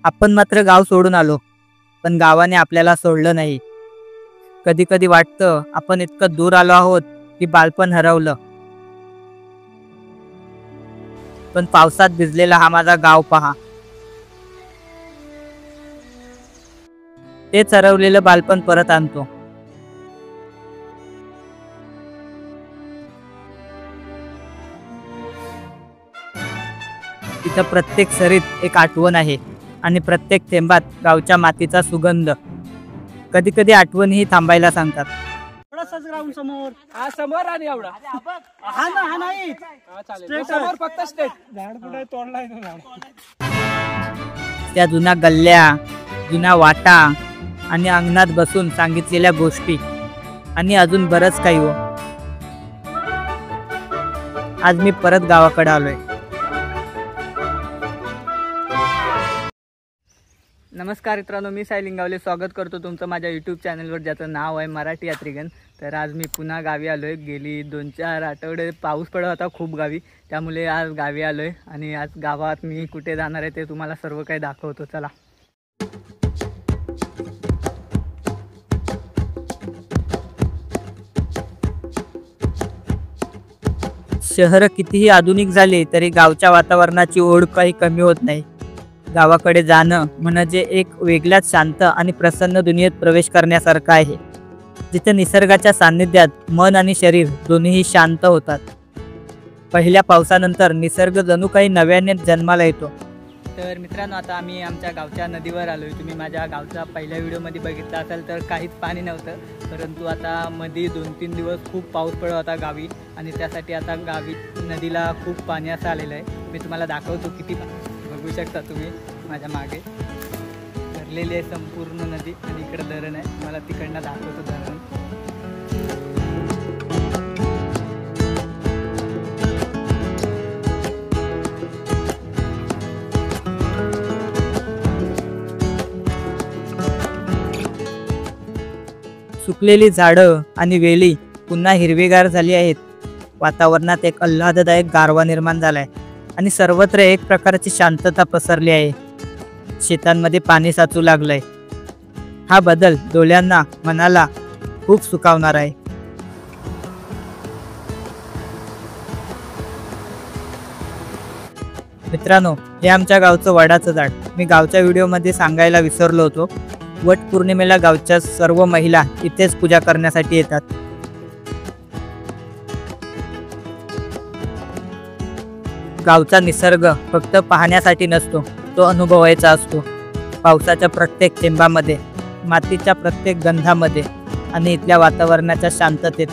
आपण मात्र गाव सोडून आलो, पण गावाने आपल्याला सोडलं नाही. कधी कधी वाटतं आपण इतकं दूर आलो आहोत की बालपण हरवलं. पण पावसात भिजलेला हा माझा गाव पहा. तेच हरवलेलं बालपण परत आणतो. तिथं प्रत्येक सरीत एक आठवण आहे आणि प्रत्येक थेंबात गावच्या मातीचा सुगंध. कधी कधी आठवणही थांबायला सांगतात. थोडासाच ग्राउंड समोर हा समोर आणि एवढा हा ना हा नाही समोर फक्त स्टेट झाड कुठे तोडलाय तो झाड. त्या जुन्या गल्ल्या, जुन्या वाटा आणि अंगणात बसून सांगितलेल्या गोष्टी आणि अजून बरंच काही हो. आज मी परत गावाकडे आलोय. नमस्कार मित्रांनो, मी साई लिंगावले स्वागत करतो तुमचं माझ्या यूट्यूब चॅनलवर, ज्याचं नाव आहे मराठी यात्रीगण. तर आज मी पुन्हा गावी आलो आहे. गेली 2-4 आठवडे पाऊस पडत होता खूप गावी, त्यामुळे आज गावी आलो आहे. आणि आज गावात मी कुठे जाणार आहे ते तुम्हाला सर्व काही दाखवतो. चला. शहर कितीही आधुनिक झाले तरी गावच्या वातावरणाची ओढ काही कमी होत नाही. गावाकडे जाणं म्हणजे एक वेगळ्याच शांत आणि प्रसन्न दुनियेत प्रवेश करण्यासारखं आहे, जिथे निसर्गाच्या सान्निध्यात मन आणि शरीर दोन्हीही शांत होतात. पहिल्या पावसानंतर निसर्ग जणू काही नव्याने जन्माला येतो. तर मित्रांनो, आता आम्ही आमच्या गावच्या नदीवर आलोय. तुम्ही माझ्या गावचा पहिल्या व्हिडिओमध्ये बघितला असेल तर काहीच पाणी नव्हतं, परंतु आता मध्ये 2-3 दिवस खूप पाऊस पडत होता गावी, आणि त्यासाठी आता गावी नदीला खूप पाणी असं आलेलं आहे. मी तुम्हाला दाखवतो किती. बघू शकता तुम्ही माझ्या मागे भरलेली आहे संपूर्ण नदी, आणि इकडे धरण आहे. मला तिकडनं दाखवतो धरण. सुकलेली झाडं आणि वेली पुन्हा हिरवीगार झाली आहेत. वातावरणात एक आल्हाददायक गारवा निर्माण झालाय आणि सर्वत्र एक प्रकारची शांतता पसरली आहे. शेतांमध्ये पाणी साचू लागलंय. हा बदल डोळ्यांना, मनाला खूप सुखावणार आहे. मित्रांनो, हे आमच्या गावचं वडाचं झाड. मी गावच्या व्हिडिओमध्ये सांगायला विसरलो होतो. वट पौर्णिमेला गावच्या सर्व महिला इथेच पूजा करण्यासाठी येतात. गावचा निसर्ग फक्त पाहण्यासाठी नसतो, तो अनुभवायचा असतो. पावसाच्या प्रत्येक थेंबामध्ये, मातीच्या प्रत्येक गंधामध्ये आणि इथल्या वातावरणाच्या शांततेत.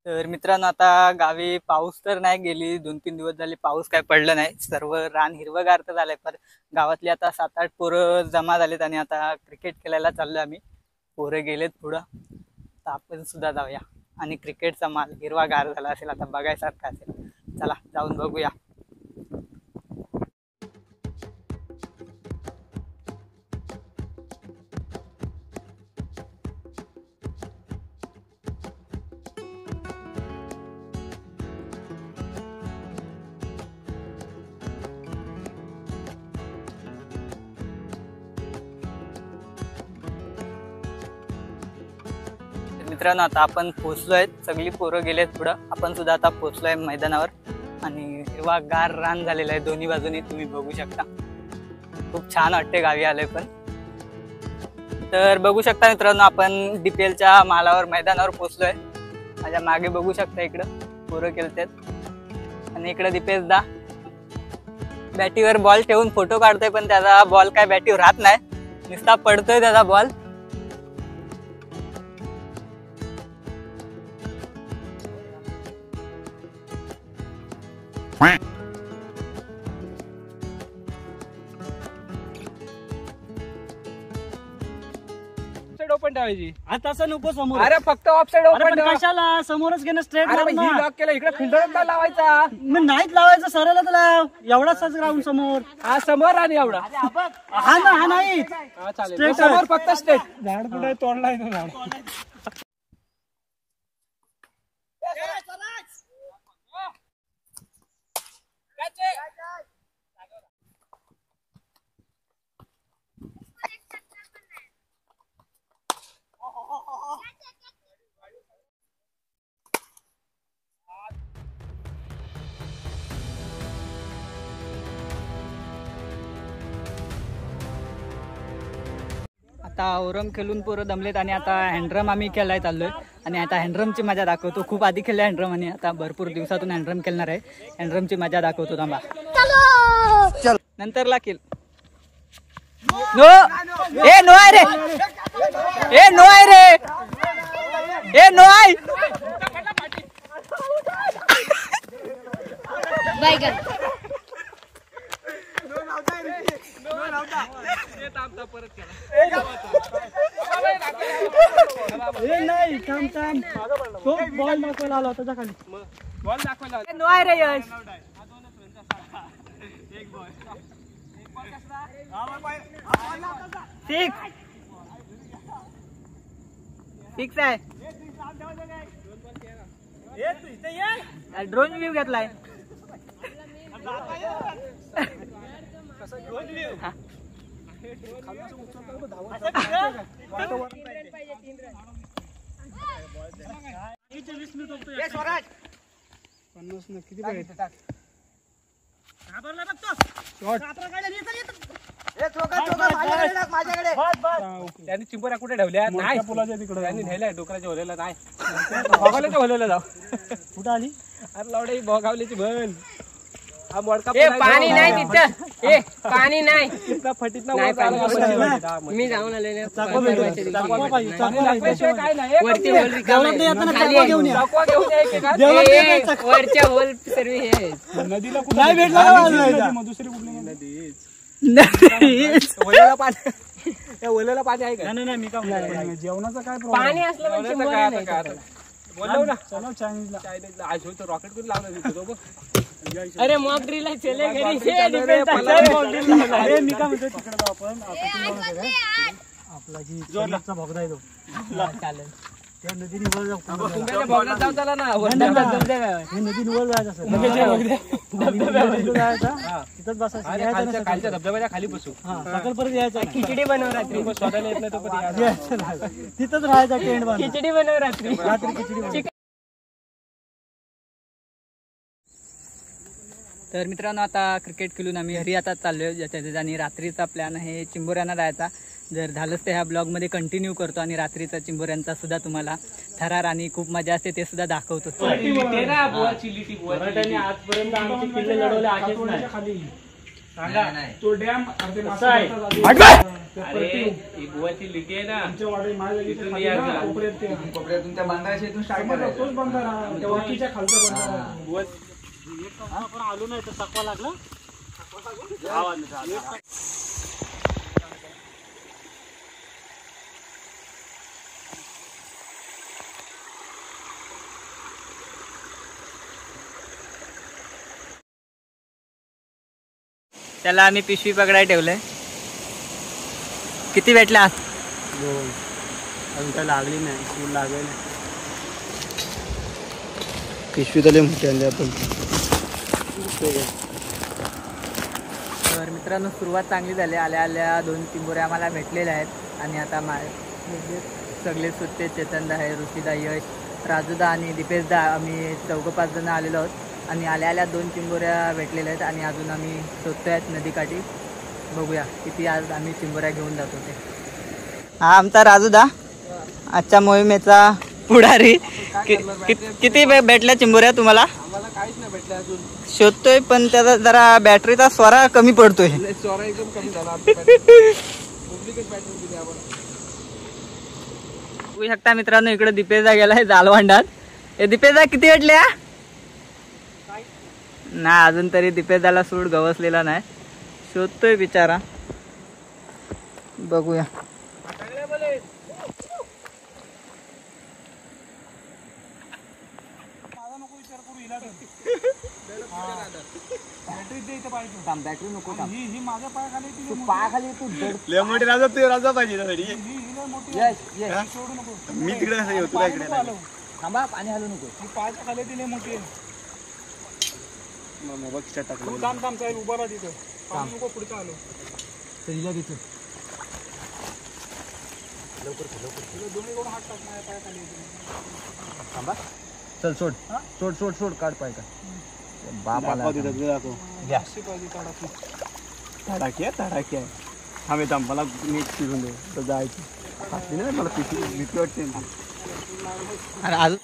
तर मित्रांनो, आता गावी पाऊस तर नाही, गेली 2-3 दिवस झाले पाऊस काय पडलं नाही. सर्व रान हिरवगार तर झालंय, पण गावातली आता 7-8 पोरं जमा झालेत आणि आता क्रिकेट खेळायला चाललोय आम्ही. पोरं गेलेत पुढं, तर आपण सुद्धा जाऊया. आणि क्रिकेटचा माल हिरवागार झाला असेल, आता बघायसारखा असेल. चला जाऊन बघूया. मित्रांनो, आता आपण पोचलोय. सगळी पोरं गेलेत पुढं, आपण सुद्धा आता पोचलोय मैदानावर. आणि हिरवागार रान झालेलं आहे दोन्ही बाजूनी, तुम्ही बघू शकता. खूप छान वाटते गावी आलोय. पण तर बघू शकता मित्रांनो, आपण DPLच्या मालावर, मैदानावर पोचलोय. माझ्या मागे बघू शकता, इकडं पोरं खेळतात आणि इकडं दीपेश दा बॅटीवर बॉल ठेवून फोटो काढतोय, पण त्याचा बॉल काय बॅटीवर राहत नाही, नुसता पडतोय त्याचा बॉल. ओपन ठेवायची. आता असं नको समोर. अरे फक्त ऑफसाइड ओपन ठेवा. कशाला समोरच घेणं स्ट्रेट. लॉक केलं, इकडे फिल्डर लावायचा. मग नाहीच लावायचं, सरळ लाव. एवढाच ग्राउंड समोर. हा समोर आणि एवढा हा ना हा नाही समोर फक्त स्टेट. झाड कुठे तोडलाय तो झाड. आता ओरम खेळून पोरं दमलेत आणि आता हँडरम आम्ही खेळायला चाललोय आणि आता हँडरमची मजा दाखवतो. खूप आधी खेळले हँडरम आणि आता भरपूर दिवसातून हँडरम खेळणार आहे. हँडरमची मजा दाखवतो थांबा. नंतरला खेळ. नो ए नो आहे रे, ए नो आहे रे, ए नो आहे. नाही थांब थांब तो बॉल दाखवायला आला त्याच्या खाली. बॉल दाखवायला नो आहे रे यश. सिक्स आहे. ड्रोन व्ह्यू घेतलाय. त्यांनी चिंबोऱ्या कुठे ठेवल्या नाही त्यांनी नेल्या डोकराच्या होलेला नाही भोगावल्याच्या होलेला जाऊ कुठं आली. अरे लावडे भोगावल्याची भन हा मोडका पाणी नाही तिथं. ए पाणी नाही. फटीत मी जाऊन आले काय नाही वरती होल जेवणात नाही येताना चकवा घेऊन या. चकवा घेऊन या की काय? जेवणात नाही येताना चकवा. वरच्या होल सर्व हे नदीला नाही भेटला ना वाजवायचा. दुसरी कुठली नदीच ओल्याला पाणी त्या ओल्याला पाणी आहे का? नाही मी काय जेवणाचं काय पाणी असलं म्हणजे काय आता काय आता? बोललो ना चलो चायनीजला. चायनीजला आज होतो रॉकेट करून लावलं तिथे तो बघ. अरे मॉक ड्रिल चले घरी अरे मी काय म्हणतो तिकडे जाऊ आपण. आपला जी जोरचा भोगदा आहे तो चालेल. त्या नदीने वर जाऊ. तुमच्या भोगण्यात जाऊ चला ना हे नदीने वर जायचं असं जायचं तिथंच बसायचं. खालच्या धबधब्याच्या खाली बसू सकाळ परत यायचं नाही. खिचडी बनव रात्री. शोधायला येत नाही तो कधी यायचं नाही. तिथंच राहायचं टेंट बांधून. खिचडी बनव रात्री. रात्री खिचडी बनवायची. तर मित्रांनो आता क्रिकेट खेळून आम्ही घरी आता चाललोय. ज्याच्या आणि रात्रीचा प्लॅन आहे चिंबोऱ्यांना जायचा. जर झालंच तर ह्या ब्लॉगमध्ये कंटिन्यू करतो आणि रात्रीचा चिंबोऱ्यांचा सुद्धा तुम्हाला थरार आणि खूप मजा असते ते सुद्धा दाखवतो. आजपर्यंत आमचे किल्ले लढवले आहेच नाही. तो डॅम बुवाची लिटी आहे ना कोपऱ्यातून त्या बांधायच्या इथून स्टार्ट करायचं. तोच बंधारा त्या वाकीच्या खालचा बंधारा. आपण आलो नाही तर चकवा लागला. त्याला आम्ही पिशवी पकडाय ठेवलंय. किती भेटला? अजून काय लागली नाही. सूर लागेल. पिशवी तले मोठी आणली आपण. तर मित्रांनो सुरुवात चांगली झाली. आल्या आल्या 2 चिंबोऱ्या आम्हाला भेटलेल्या आहेत आणि आता सगळे सुट्टे चेतनदा आहे, ऋषीदा, यश, राजूदा आणि दीपेशदा आम्ही 4-5 जण आलेलो आहोत आणि आल्या आल्या 2 चिंबोऱ्या भेटलेल्या आहेत आणि अजून आम्ही शोधतो आहेत नदीकाठी. बघूया किती आज आम्ही चिंबोऱ्या घेऊन जातो ते. हा आमचा राजूदा आजच्या मोहिमेचा पुढारी. किती भेटल्या चिंबोऱ्या तुम्हाला? आम्हाला काहीच नाही भेटलं अजून. शोधतोय पण त्याचा जरा बॅटरीचा स्वरा कमी पडतोय. स्वरा एकदम कमी झाला. डुप्लिकेट बॅटरी दिली आपण. बघू शकता मित्रांनो इकडे दीपेशदा गेलाय जालवांडात. हे दीपेशदा किती भेटल्या? नाही अजून तरी दीपेशदाला सूड गवसलेला नाही. शोधतोय बिचारा. बघूया. बॅटरी नको ही माझ्या पायाखाली तू पायाखाली तू लय मोठी राजा तू राजा पाहिजे ना मी तिकडे तुला इकडे थांबा पाणी हलू नको. ही पायाच्या खाली ती लय मोठी आहे. मोबाईल खिशात टाकलं. काम काम साहेब उभा राहा तिथं. पाणी नको पुढचं आलो. दोन्ही हात टाक माझ्या पायाखाली. थांबा चल सोड सोड सोड सोड काढ पाय का बाप आला. दाखव. अशी पाहिजे तडाखी. तडाखी तडाखी आहे. थांब मला नीट शिजून दे तर जायचं खातली ना मला पिशी भीती वाटते अरे अजून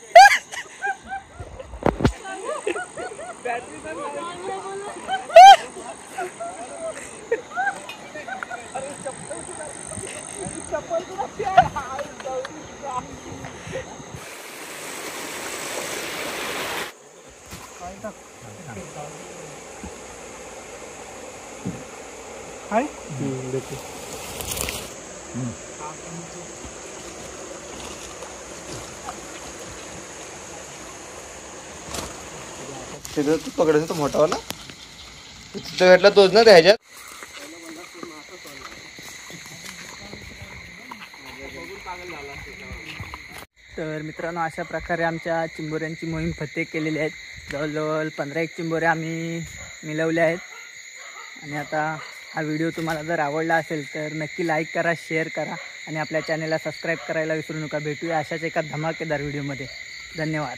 काय तिथं तू पकडायचं तो मोठावाला तिथं भेटला तोच ना त्या ह्याच्यात तर मित्रांनो अशा प्रकारे आमच्या चिंबोऱ्यांची मोहीम फत्ते केलेली आहेत. जवळजवळ 15-1 चिंबोऱ्या आम्ही मिळवल्या आहेत. आणि आता हा व्हिडिओ तुम्हाला जर आवडला असेल तर नक्की लाईक करा, शेअर करा आणि आपल्या चॅनलला सबस्क्राईब करायला विसरू नका. भेटूया अशाच एका धमाकेदार व्हिडिओमध्ये. धन्यवाद.